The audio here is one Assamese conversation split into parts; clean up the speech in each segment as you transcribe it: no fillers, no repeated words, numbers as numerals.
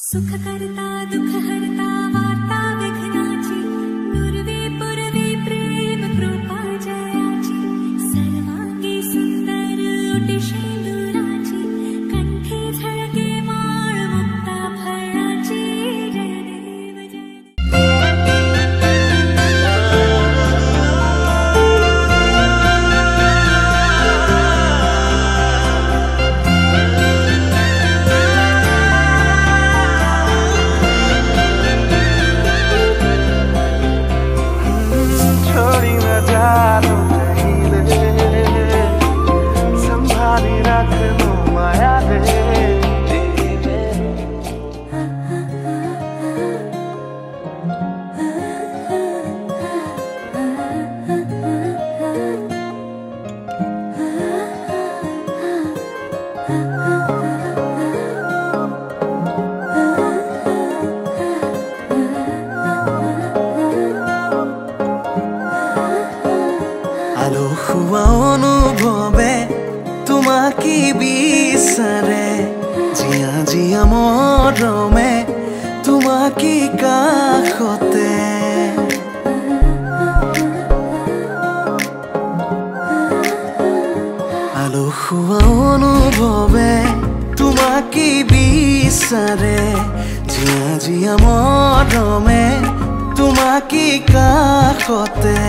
सुख करता दुख हरता वार्ता विघ्नाची नुरवी पुरवी प्रेम कृपा जयाची सर्वांगी सुंदर ओटी शेंदुराची कंठी झळके माळ मुक्ता फळाची जय देव जय অনুভৱে তোমাকে বিচাৰে জিয়া জিয়া মৰমে তোমাকে কাষতে আলসুৱা অনুভৱে তোমাকে বিচাৰে জিয়া জিয়া মৰমে তোমাকে কাষতে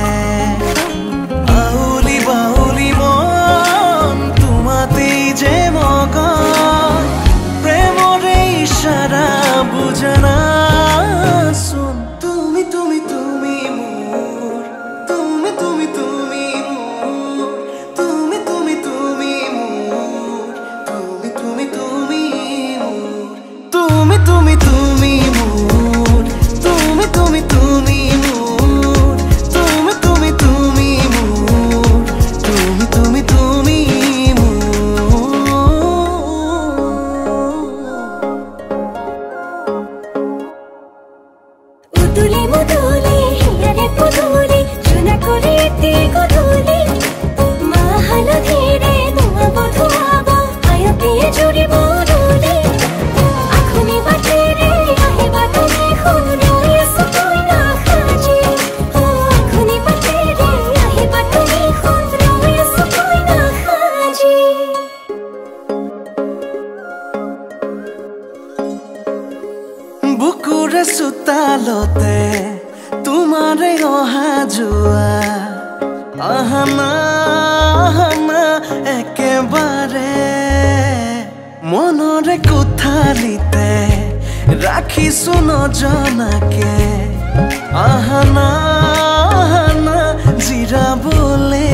বাউলি বাউলি মন তোমাতে যে মগন প্রেমরে ইশারা বুঝানা শুন তুমি তুমি তুমি মোর তুমি তুমি তুমি মোর তুমি তুমি তুমি মোর তুমি তুমি তুমি মোর তুমি তুমি তুমি মোর তুমি তুমি তুমি বুকুৰে সুতালতে তোমাৰে অহা যোৱা আহানা আহানা একেবাৰে মনৰে কোঠালিতে ৰাখিছো নজনাকে আহানা আহানা জিৰাবলে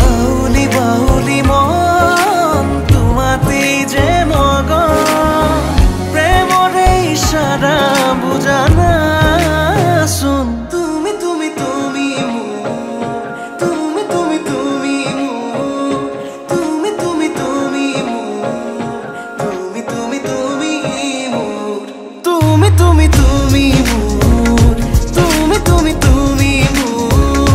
আউলি বাউলি মন তোমাতে যে মগন ইশারা বুঝানা শুন তুমি তুমি তুমি মোর তুমি তুমি তুমি মোর তুমি তুমি তুমি মোর তুমি তুমি তুমি মোর তুমি তুমি তুমি মোর তুমি তুমি তুমি মোর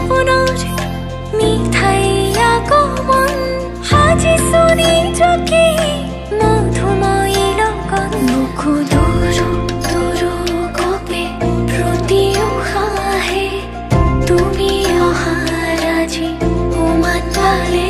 সপোনৰ মিঠাইয়া কমন সাজি শুনি চকি মধুময়ী লগন মুখু দূৰ দূৰ কপে প্ৰতি উশাহে তুমি অহাৰ আজি উমান পালে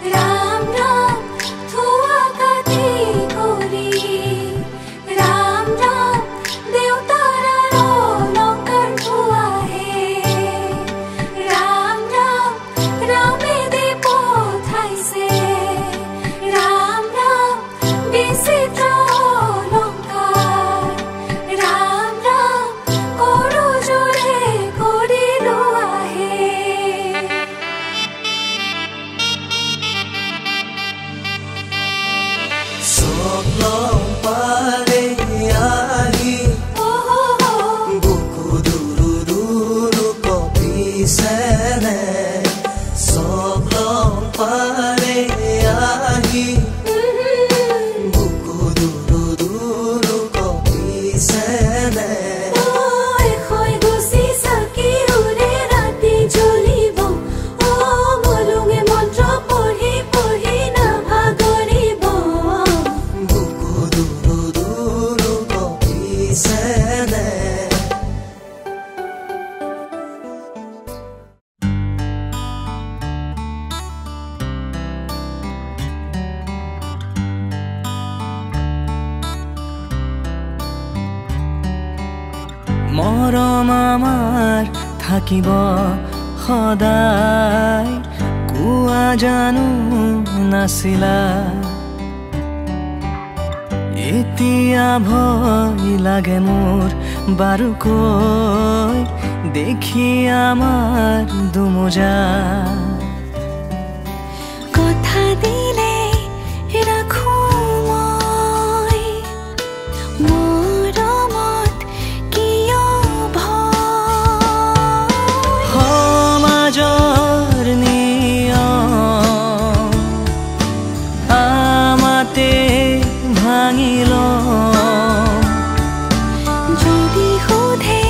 ৰাম ৰাম থুয়া কাটি কৰি মৰম আমাৰ থাকিব সদায় কোৱা জানো নাছিলা এতিয়া ভয় লাগে মোৰ বাৰুকৈ দেখি আমাৰ দুমোজা কথা দিলে ৰাখো মই মৰমত কিয় ভয় সমাজৰ নিয়ম আমাতে ভাঙিল যদি সোধে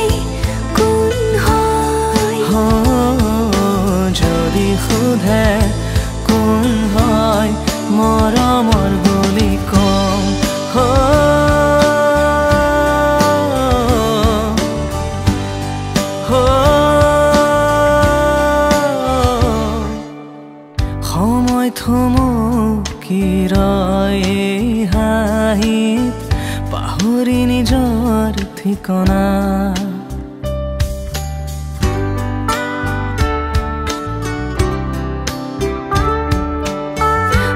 কোন হয় যদি সোধে কোন হয় মৰমৰ বুলি কম সময় থমকি ৰয় হাঁহিত পাহৰি নিজৰ ঠিকনা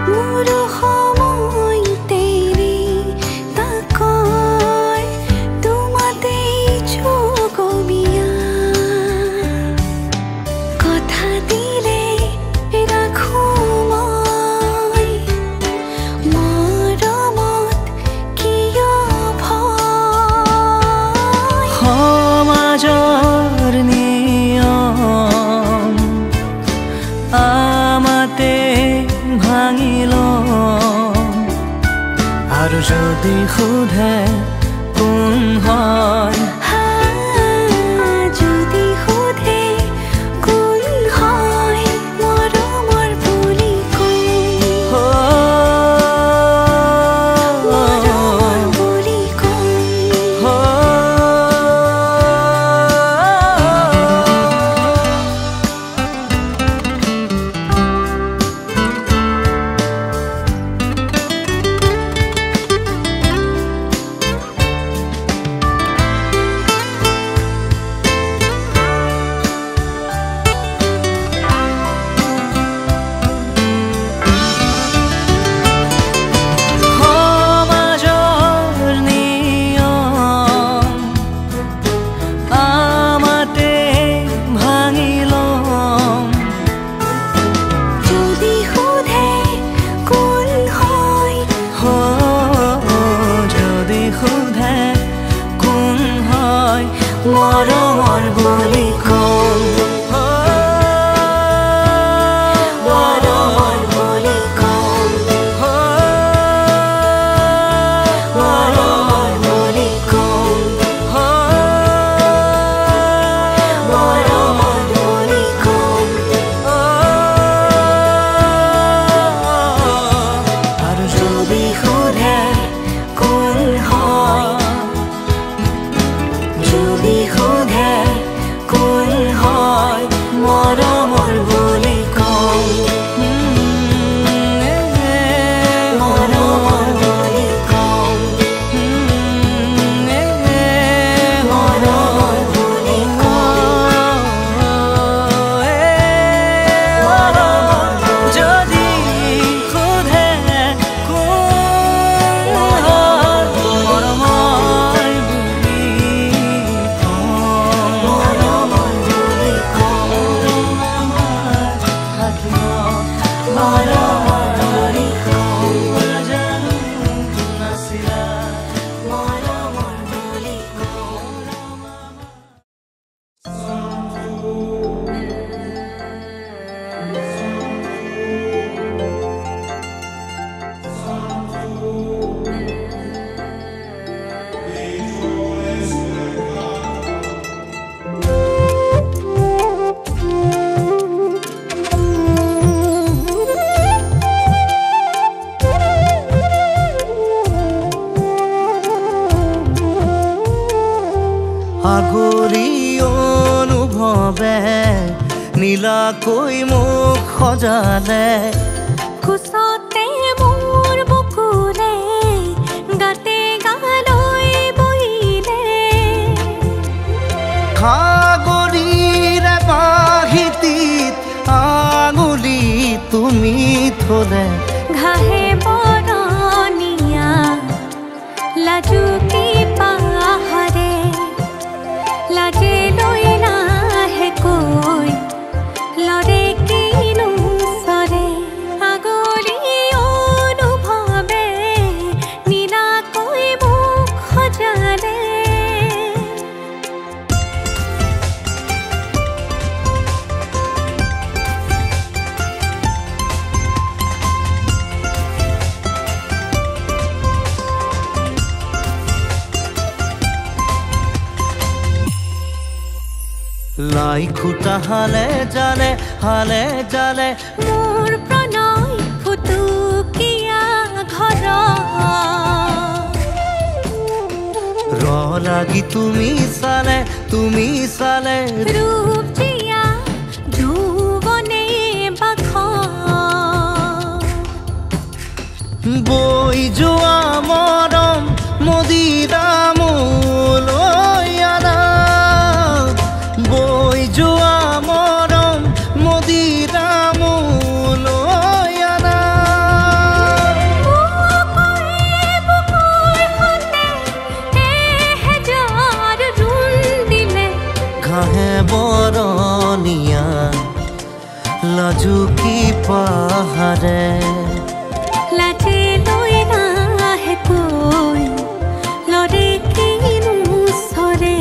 মোৰো সময় তেৰি তাকৈ তোমাতেই চুকবিয়া কথা দিলে ৰাখো মই মৰমত কিয় ভয় সমাজৰ নিয়ম আমাতে ভাঙিল আৰু যদি সোধে কোন হয় যদি সোধে কোন হয় মৰমৰ বুলি কম মৰমৰ বুলি কম সমাজৰ নিয়ম আমাতে ভাঙিল যদি সোধে কোন হয় যদি সোধে কোন হয় মৰমৰ বুলি কম মৰমৰ বুলি কম মৰমৰ বুলি কম মৰমৰ বুলি কম আৰু যদি সোধে কোন হয় যদি সোধে কোন আগলি অনুভৱে নীলাকৈ মোক সজালে কোচতে মোৰ বুকুৰে গাতে গালৈ বহিলে সাগৰীৰে বাহিতিত আঙুলি তুমি থলে ঘাহে বৰণীয়া লাজুকী পাহাৰে লাজে লৈ লাহেকৈ লৰে কিনো চৰে আগলি অনুভৱে নীলাকৈ মোক সজালে লাই খুটা হালে জালে মোৰ প্ৰণয় ফুটুকীয়া ঘৰ ৰ লাগি তুমি চালে ৰূপ জিয়া যৌৱনে বাখ বৈ যোৱা মৰম মদিৰা মোলৈ আনা বৈ যোৱা মৰম মদিৰা মোলৈ আনা ঘাহে বৰণীয়া লাজুকী পাহাৰে লাজে লৈ লাহেকৈ লৰে কিনো চৰে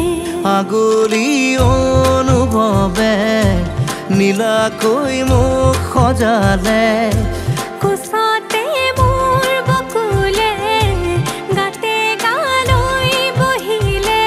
আগলি অনুভৱে নীলাকৈ মোক সজালে কোচতে মোৰ বকুলে গাতে গালৈ বহিলে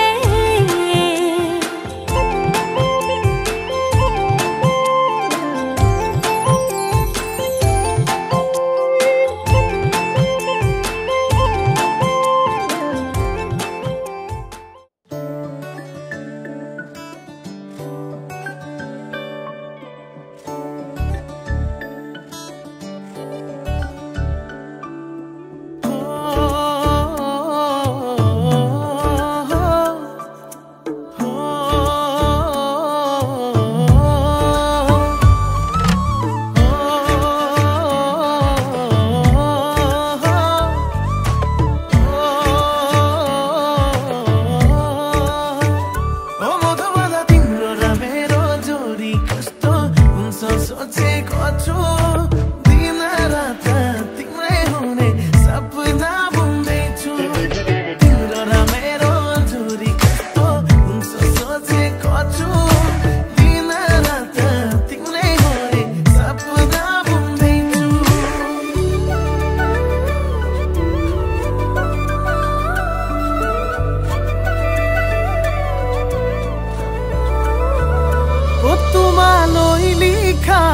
তোমালৈ লিখা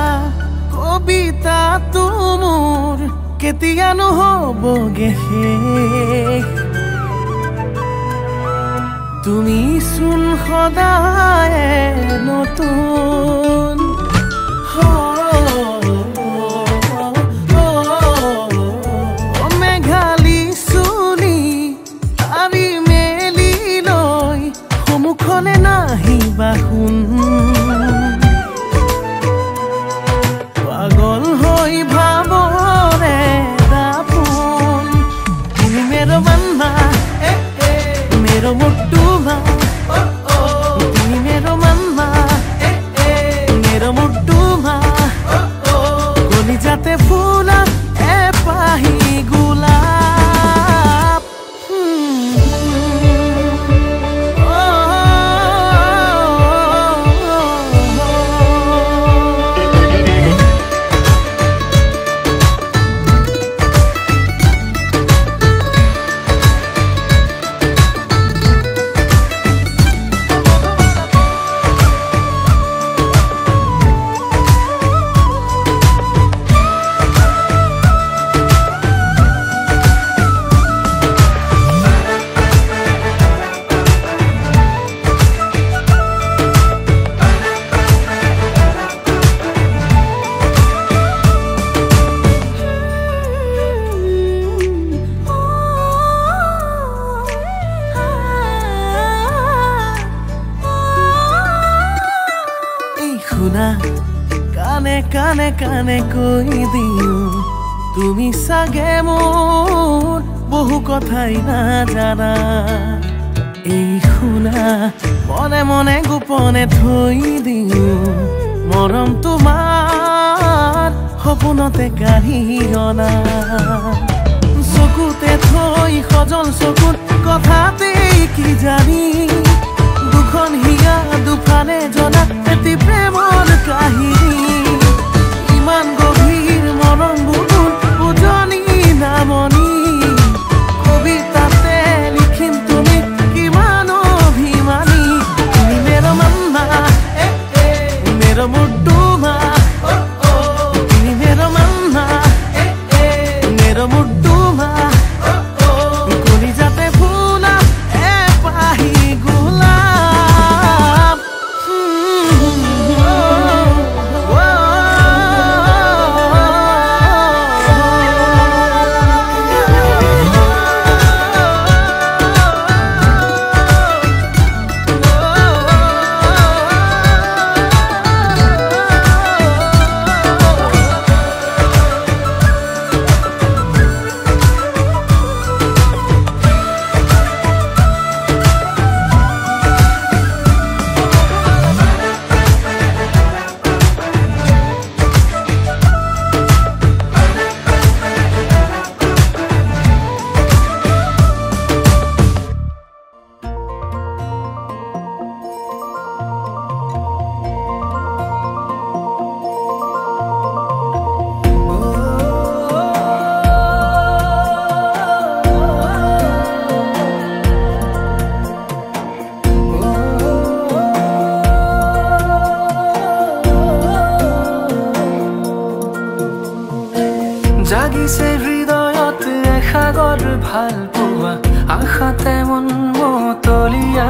কবিতাটো মোৰ কেতিয়ানো হ'বগে শেষ তুমি চোন সদায় নতুন মেঘালী চুলি আৰি মেলি লৈ সন্মুখলে নাহিবা শুন পাগল হৈ ভাবৰে দাপোন তুমি মেৰ মান্না মেৰ মুট্টুমা তুমি মেৰ মান্না মেৰ মুট্টুমা কলিজাতে ফুলা এপাহি গোলাপ কানে কানে কৈ দিও তুমি চাগে মোৰ বহু কথাই নাজানা এই শুনা মনে মনে গোপনে থৈ দিও মৰম তোমাৰ সপোনতে কাঢ়ি অনা চকুতে থৈ সজল চকুত কথাতে কি জানি দুখন হিয়া দুফালে জনা এটি প্ৰেমৰ কাহিনী ইমান গভীৰ মৰম বুকুত উজনি নামনি কবিতাতে লিখিম তুমি কিমান অভিমানী তুমি মেৰা মান্না মেৰা মুড্ডুমা তুমি মেৰা মান্না মেৰা মুড্ডুমা কলিজাতে ফুলা পাহি গোলাপ জাগিছে হৃদয়ত এসাগৰ ভাল পোৱা আশাতে মন মতলীয়া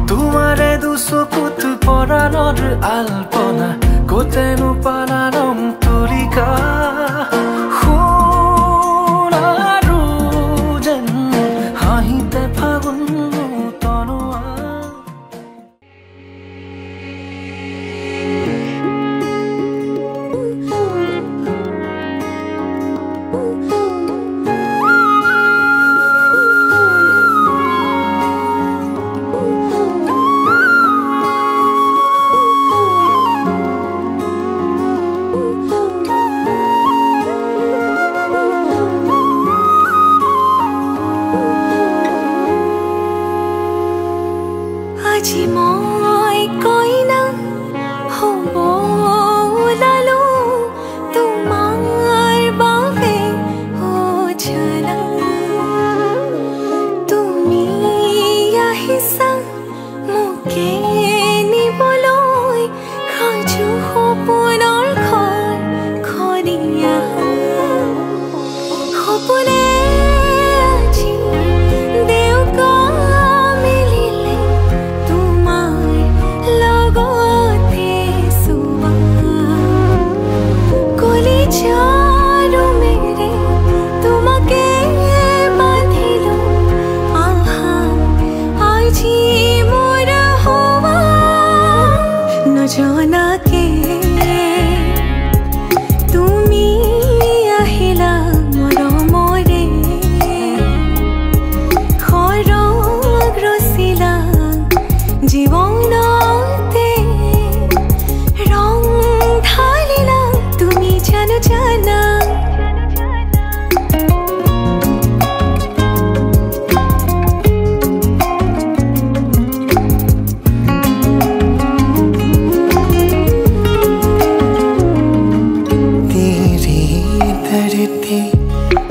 তোমাৰে দুচকুত পৰাণৰ আলপনা কতেনো পালাৰম তুলিকা সোণাৰু যেন হাঁহিতে ফাগুন তনোৱা আজি মই কইনা হ'ব ওলালো তোমাৰ বাবে জানা তুমি আহিছা মোকে নিবলৈ সাজু সপোনৰ ঘৰ খৰিয়া সপোনে আজি দেউকা মিলিলে লগতে সুবা কলিজাৰো মেৰে তোমাকে বান্ধিলো আহা আজি মোৰ হোৱা নজনাকে তুমি আহিলা মৰমৰে সৰগ ৰচিলা জীৱনতে ৰং ঢালিলা তুমি জানো জানা तेरी धरती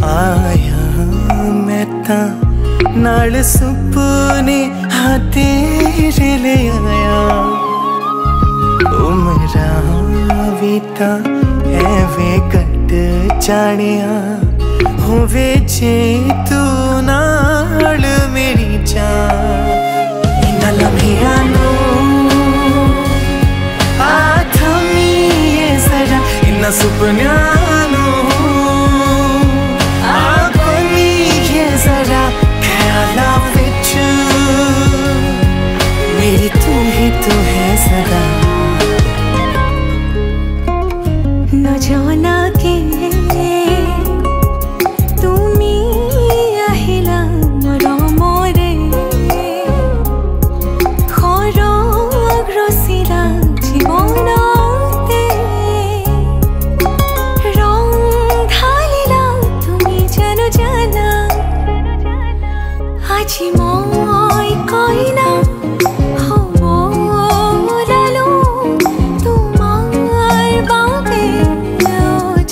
आया मैं ता नाल सुपने हाँ तेरे ले आया उमरा बीता है वे कट जानिया होवे जे तू नाल मेरी जान इन्ना लम्हिया नो आथमी ये जरा इन्ना सुपन्या नो आखमी ये जरा ख्याला विच मेरी तू ही तो है सदा আজি মই কইনা হ'ব ওলালো তোমাৰ বাবে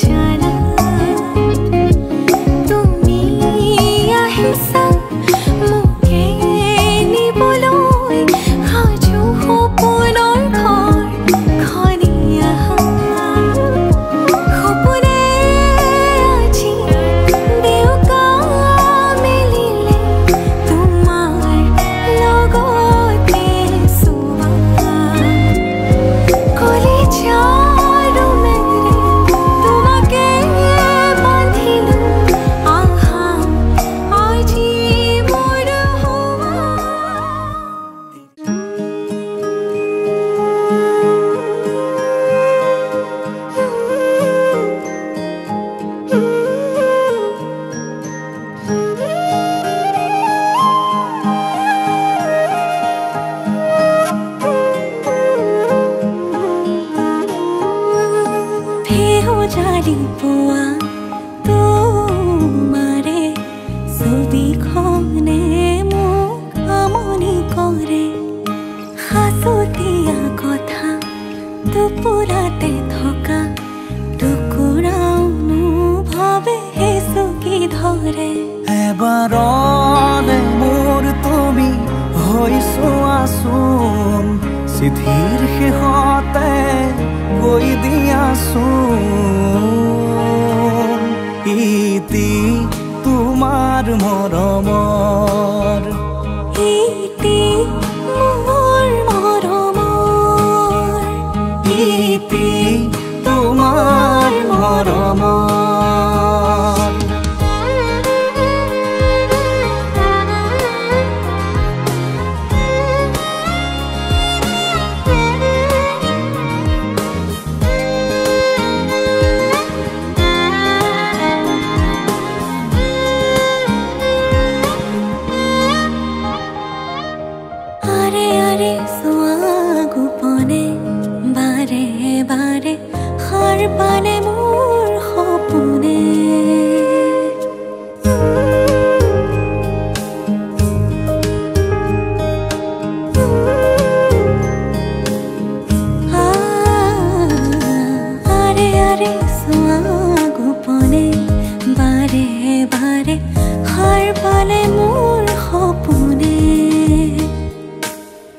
জানা তুমি আহিছা মোকে নিবলৈ সাজু সপোনৰ ঘৰখনি আহা সপোনে আজি বিয়কা মেলিলে তোমাৰ লগতে চোৱা কলিজাৰ মেৰে তোমাকে বান্ধিলো আহা আজি মোৰ হোৱা জালি পোৱা তোমাৰে ছবিখনে মোক আমনি কৰে সাঁচতীয়া কথা টোপোলাতে থকা টুকুৰাও ভাবে চুকি ধৰে এবাৰলে মোৰ তুমি হৈছো আছোন চিঠিৰ শেষতে গৈ দিয়াছোন ইতি তোমাৰ মৰমৰ ইতি মোৰ মৰমৰ ইতি তোমাৰ মৰমৰ আৰে আৰে সোয়া গোপনে বাৰে বাৰে সাৰ পালে মোৰ সপোনে আৰে আৰে সোয়া গোপনে বাৰে বাৰে সাৰ পালে মোৰ সপোনে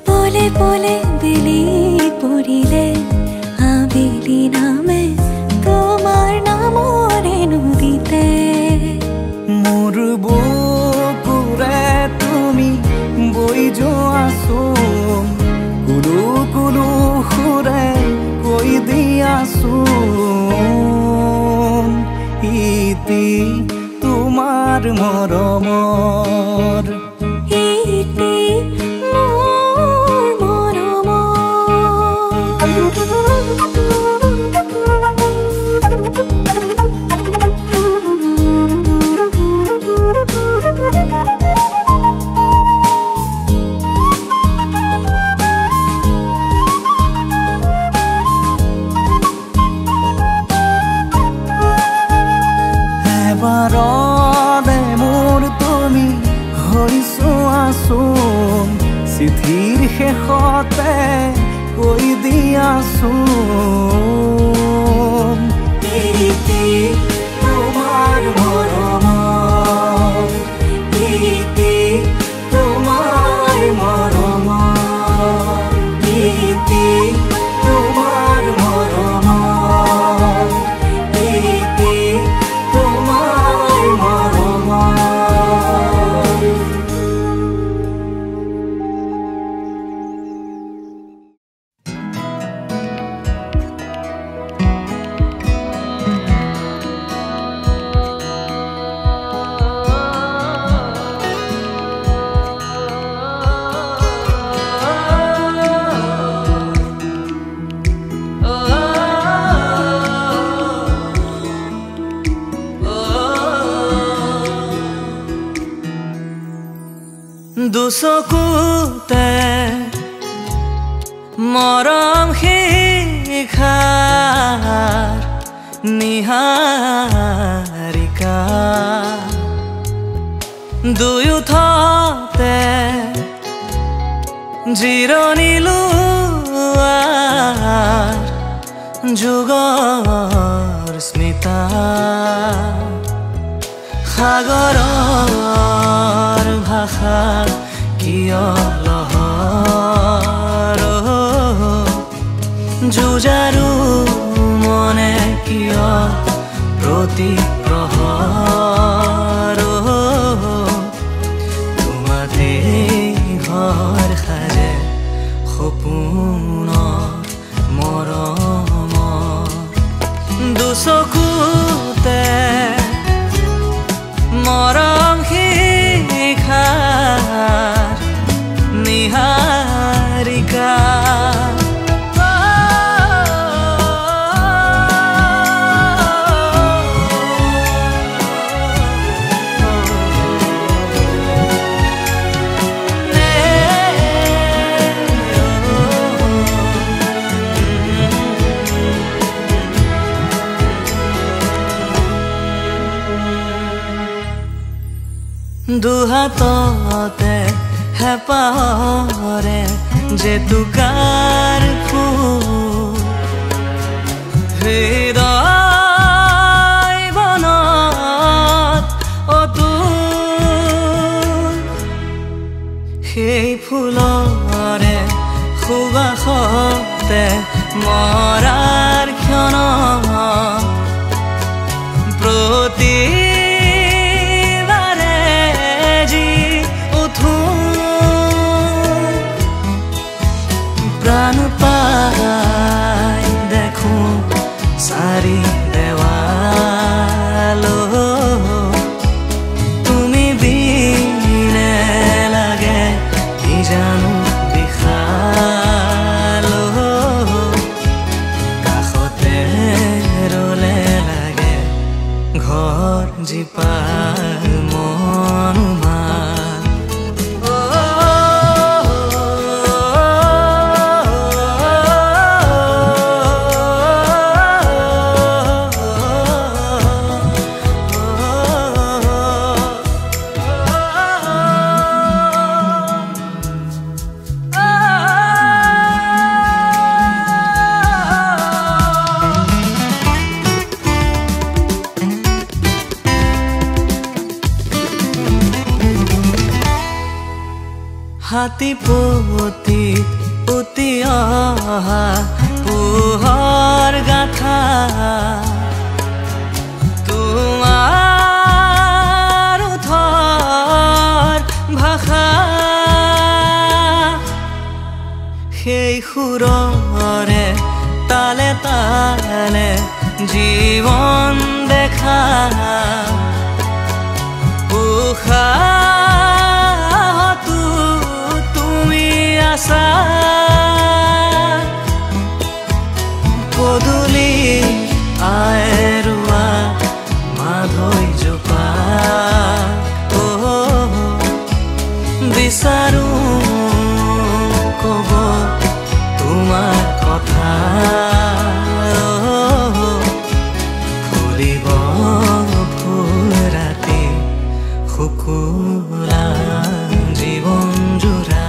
পলে পলে বেলি পৰিলে আবেলি নামে তোমাৰ নামৰে নদীতে মোৰ বুকুৰে তুমি বৈ যোৱাছোন কুলু কুলু সুৰে কৈ দিয়াছোন ইতি তোমাৰ মৰমৰ ইতি মোৰ এবাৰলে মোৰ তুমি হৈছো আছোন চিঠিৰ শেষতে কৈ দিয়াছোন ইতি তোমাৰ মৰমৰ ইতি তোমাৰ মৰমৰ ইতি তোমাৰ মৰমৰ ইতি তোমাৰ মৰমৰ দুচকুতে মৰম শিখাৰ নিহাৰিকা দুয়োথতে জিৰণি লোৱাৰ যুগৰ স্মিতা সাগৰৰ ভাষা কিয় লহৰ যুঁজাৰু মনে কিয় প্ৰতি প্ৰহৰ তোমাতে ঘৰ সাজে সপোনৰ মৰম দুচকুতে মৰম শিখাৰ নিহাৰিকা দুহাততে হেঁপাহৰে জেতুকাৰ ফুল হৃদয় বনত অতুল সেই ফুলৰে সুবাসতে মৰাৰ ক্ষণ প্ৰতি প্ৰাণ পাই দেখো সাৰি দেওয়াল তুমি বিনে লাগে কি জানো বিশাল কাষতে ৰলে লাগে ঘৰ জীপাল মনোমান হাতী পতি উটি অহা পোহৰ গাথা তোমাৰ ওঠৰ ভাষা সেই সুৰৰে তালে তালে জীৱন দেখা পদূলি আইৰুৱা মাধৈ জোপা বিচাৰো কব তোমাৰ কথা ফুলিব ফুল ৰাতি শুকুলা জীৱন জোৰা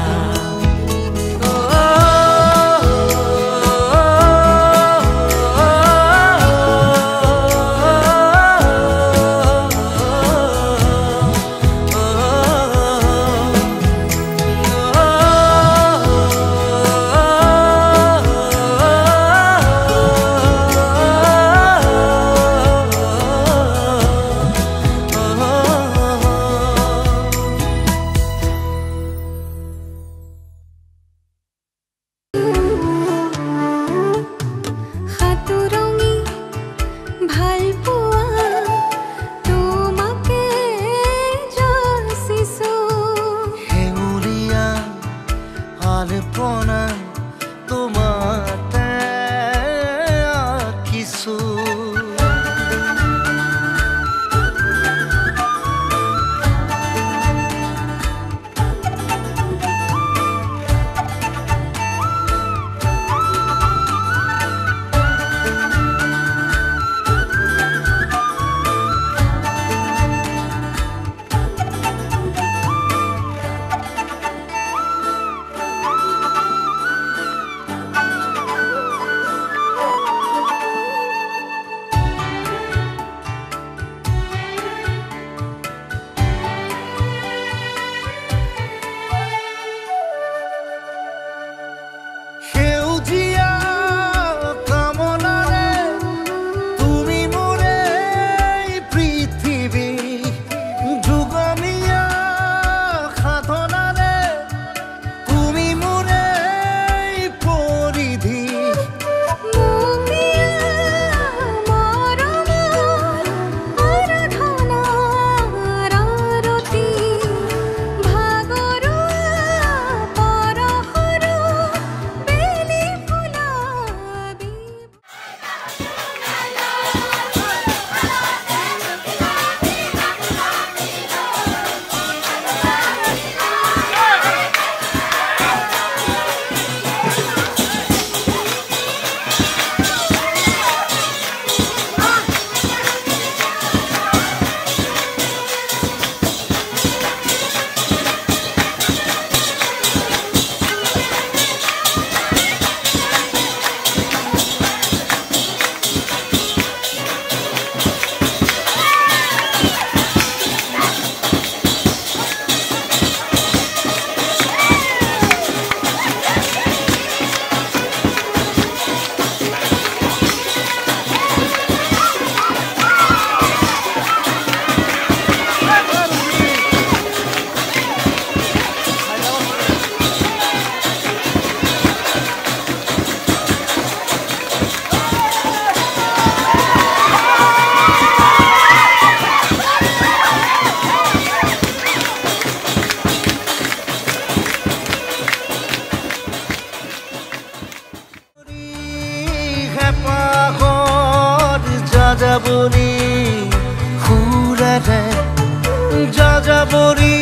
বৰি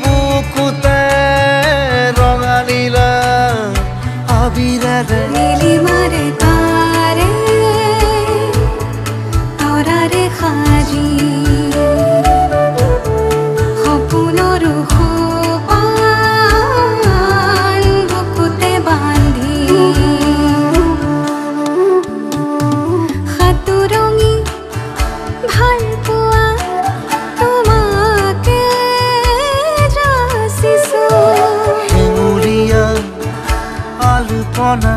বুকুতে ৰঙালীলা আবিৰেৰে নীলিমাৰে তাৰে তৰাৰে সাজি সপোনৰ সোপান বুকুতে বান্ধি সাতুৰঙি ভাল পোৱা তোমাকে যাচিছো হেঙুলীয়া আলপনা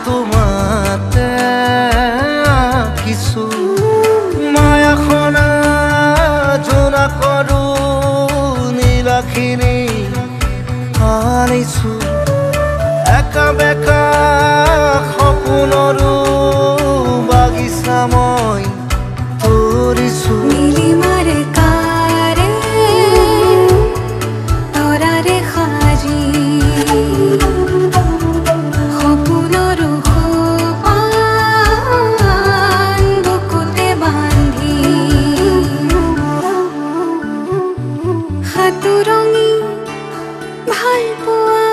তোমাতে আঁকিছো মায়াখনা জোনা কৰো নীলাখিনি আনিছো একা বেকা সপোনৰো বাগিচা মই তৰিছো নীলিমাৰে কাৰে তৰাৰে সাজি সপোনৰ সোপান বুকুতে বান্ধি সাতুৰঙি ভাল পোৱা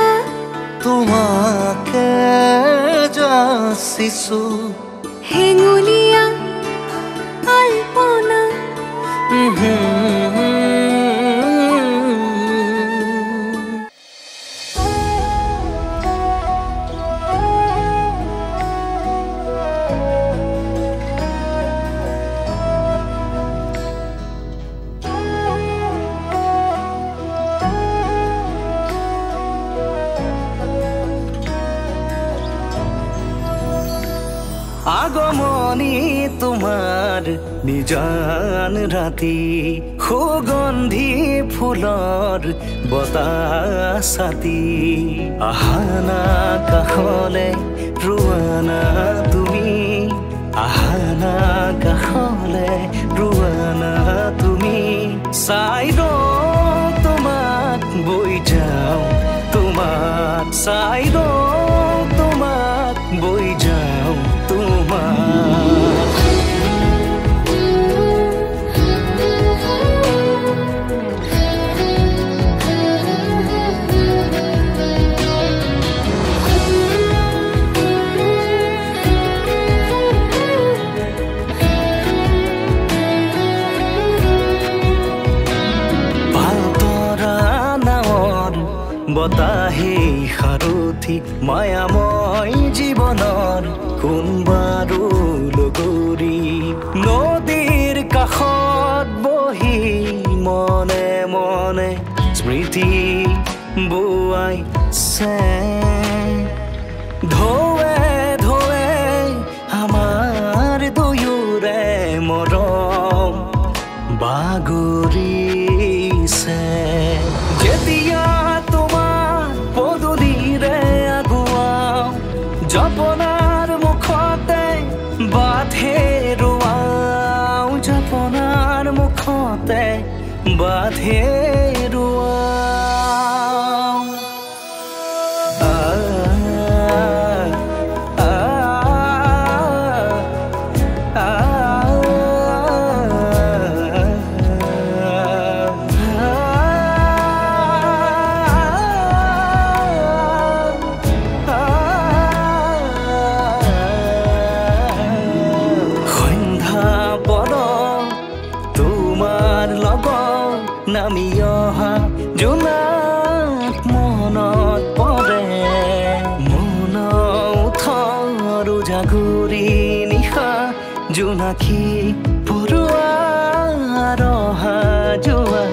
তোমাকে যাচিছো হেঙুলীয়া আলপনা আগমনী তোমাৰ নিজান ৰাতি সুগন্ধি ফুলৰ বতাহ ছাতি আহানা কাষলে ৰোৱানা তুমি আহানা কাষলে ৰোৱানা তুমি চাই ৰ তোমাক বৈ যাওঁ তোমাক চাই ৰ তোমাক বৈ যাওঁ তোমাক বতাহে সাৰথি মায়াময় জীৱনৰ কোনবাৰো লগৰী নদীৰ কাষত বহি মনে মনে স্মৃতি বোৱাইছে ঢৌৱে ঢৌৱে আমাৰ দুয়োৰে মৰম বাগৰিছে যেতিয়া জপনাৰ মুখতে বাধে ৰোৱাও জপনাৰ মুখতে বাধে ৰোৱাও নামি অহা জোনাক মনত পৰে মন উঠৰ জাগুৰি নিশা জোনাকী পৰুৱা ৰহা যোৱা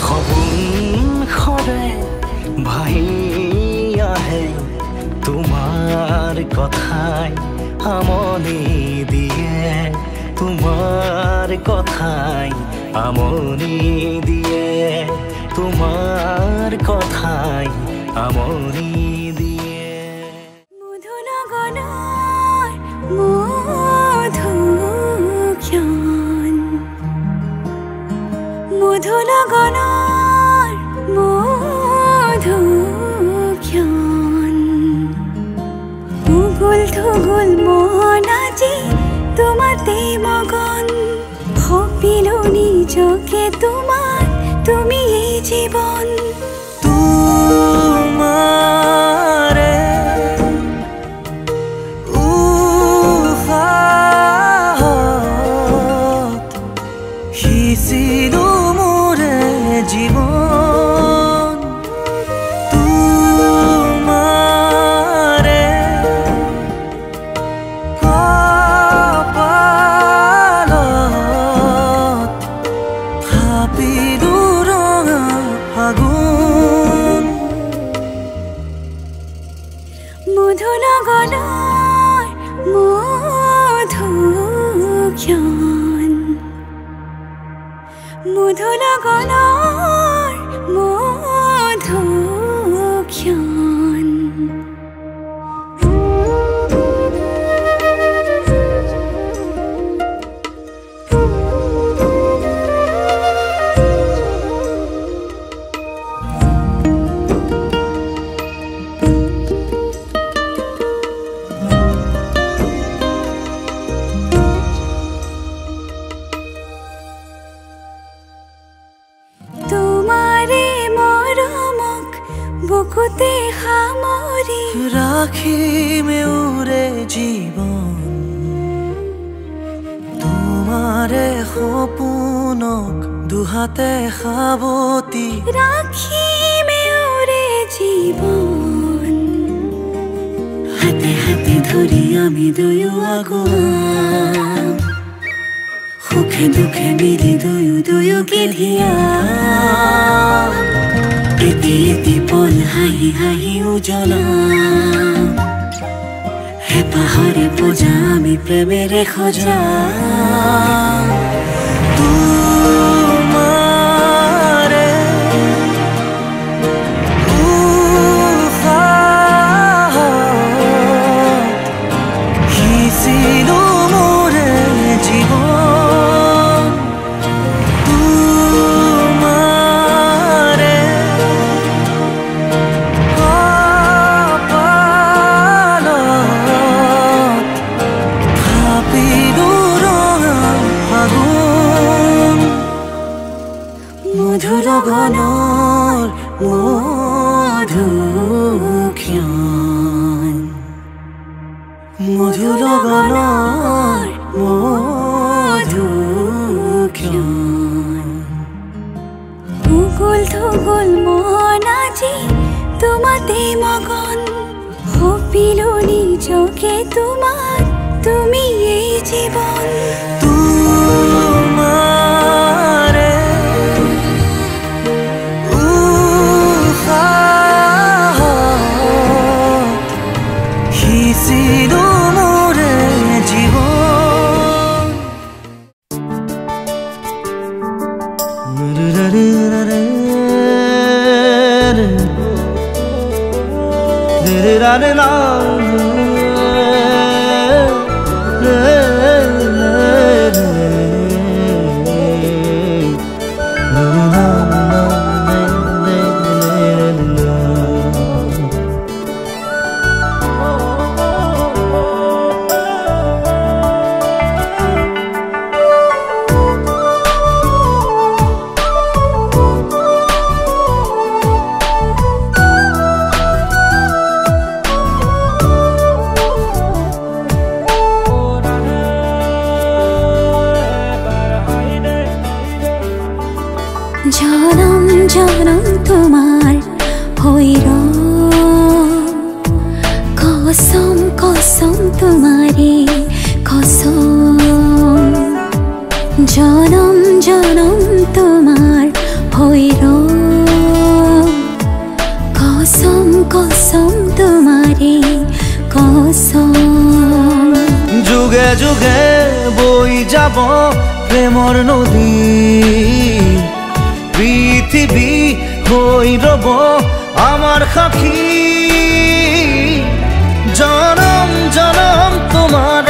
সপোন সৰে ভাহি আহে তোমাৰ কথাই আমনি দিয়ে তোমাৰ কথাই আমনি দিয়ে তোমাৰ কথাই আমনি দিয়ে মধুনগনৰ মধুক্ষণ মধুনগনৰ মধুক্ষণ উগুল থুগুল মন আজি তোমাতে মগন ভাবিলো নিজকে তোমাৰ গগনৰ মধুক্ষণ বুকুতে সামৰি ৰাখিমে উৰে জীৱন তোমাৰে সপোনক দুহাতে সাৱতি ৰাখিমে উৰে জীৱন হাতে হাতে ধৰি আমি দুয়ো আগুৱাম সুখে দুখে মিলি দুয়োকে ধিয়াম এটি এটি পল হাঁহি হাঁহি উজ্বলাম হেঁপাহৰে পূজা আমি প্ৰেমেৰে সজাম তোমাৰে উশাহত সিঁচিলো মোৰে জীৱন তোমাৰে কপালত থাপিলো ৰঙা ফাগুন মধুৰ গগনৰ মধুক্ষণ মধুৰ গগনৰ মধুক্ষণ উগুল থুগুল মন আজি তোমাতে মগন সপিলো নিজকে তোমাত তুমি এই জীৱন তোমাৰে উশাহত সিঁচিলো মোৰে জীৱন জনম জনম তোমাৰ হৈৰ কসম কসম তোমাৰে কসম জনম জনম তোমাৰ হৈৰ কসম কসম তোমাৰে কসম যুগে যুগে বৈ যাব প্ৰেমৰ নদী পৃথিৱী হৈ ৰব আমাৰ সাক্ষী জনম জনম তোমাৰ